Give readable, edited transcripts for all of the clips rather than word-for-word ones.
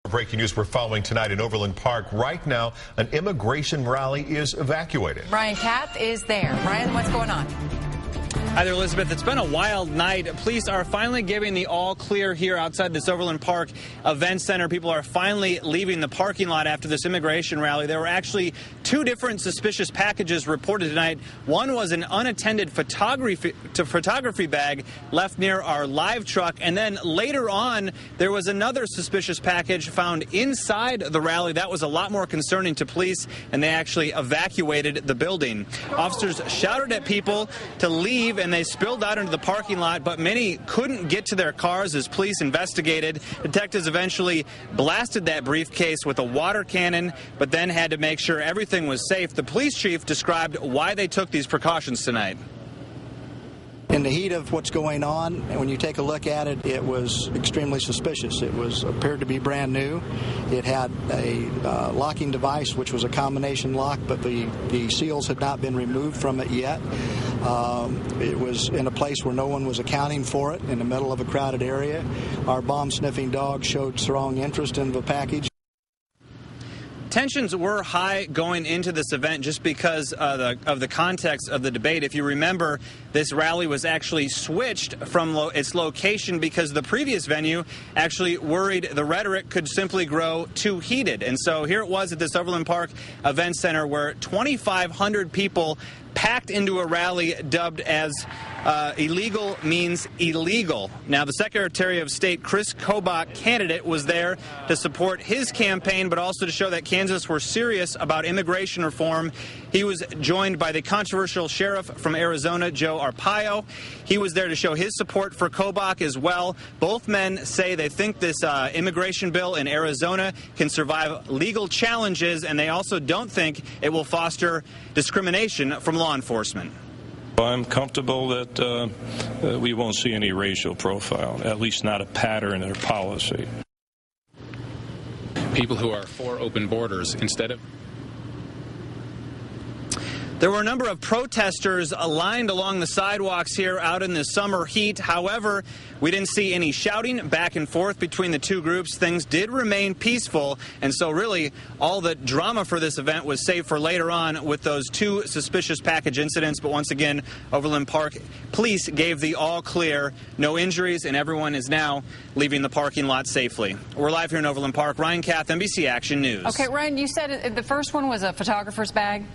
Breaking news we're following tonight in Overland Park. Right now, an immigration rally is evacuated. Ryan Kath is there. Ryan, what's going on? Hi there, Elizabeth. It's been a wild night. Police are finally giving the all clear here outside this Overland Park event center. People are finally leaving the parking lot after this immigration rally. There were actually two different suspicious packages reported tonight. One was an unattended photography bag left near our live truck. And then later on, there was another suspicious package found inside the rally. That was a lot more concerning to police, and they actually evacuated the building. Officers shouted at people to leave, and they spilled out into the parking lot, but many couldn't get to their cars as police investigated. Detectives eventually blasted that briefcase with a water cannon, but then had to make sure everything was safe. The police chief described why they took these precautions tonight. In the heat of what's going on, and when you take a look at it, it was extremely suspicious. It appeared to be brand new. It had a locking device, which was a combination lock, but the seals had not been removed from it yet. It was in a place where no one was accounting for it, in the middle of a crowded area. Our bomb-sniffing dog showed strong interest in the package. Tensions were high going into this event just because of the context of the debate. If you remember, this rally was actually switched from its location because the previous venue actually worried the rhetoric could simply grow too heated. And so here it was at this Overland Park event center where 2,500 people packed into a rally dubbed as illegal means illegal. Now, the Secretary of State, Kris Kobach, candidate, was there to support his campaign, but also to show that Kansas were serious about immigration reform. He was joined by the controversial sheriff from Arizona, Joe Arpaio. He was there to show his support for Kobach as well. Both men say they think this immigration bill in Arizona can survive legal challenges, and they also don't think it will foster discrimination from law enforcement. I'm comfortable that we won't see any racial profile, at least not a pattern or policy. People who are for open borders instead of... There were a number of protesters aligned along the sidewalks here out in the summer heat. However, we didn't see any shouting back and forth between the two groups. Things did remain peaceful, and so really all the drama for this event was saved for later on with those two suspicious package incidents. But once again, Overland Park police gave the all clear, no injuries, and everyone is now leaving the parking lot safely. We're live here in Overland Park. Ryan Kath, NBC Action News. Okay, Ryan, you said the first one was a photographer's bag?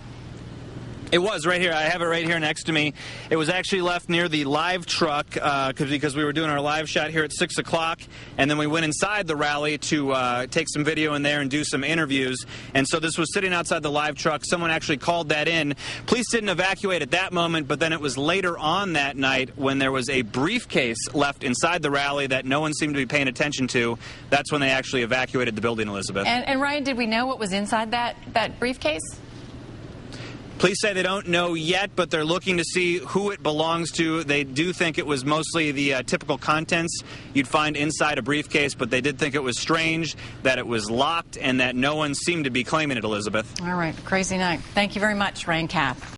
It was right here. I have it right here next to me. It was actually left near the live truck because we were doing our live shot here at 6 o'clock, and then we went inside the rally to take some video in there and do some interviews. And so this was sitting outside the live truck. Someone actually called that in. Police didn't evacuate at that moment, but then it was later on that night when there was a briefcase left inside the rally that no one seemed to be paying attention to. That's when they actually evacuated the building, Elizabeth. And Ryan, did we know what was inside that briefcase? Police say they don't know yet, but they're looking to see who it belongs to. They do think it was mostly the typical contents you'd find inside a briefcase, but they did think it was strange that it was locked and that no one seemed to be claiming it, Elizabeth. All right, crazy night. Thank you very much, Ryan Kath.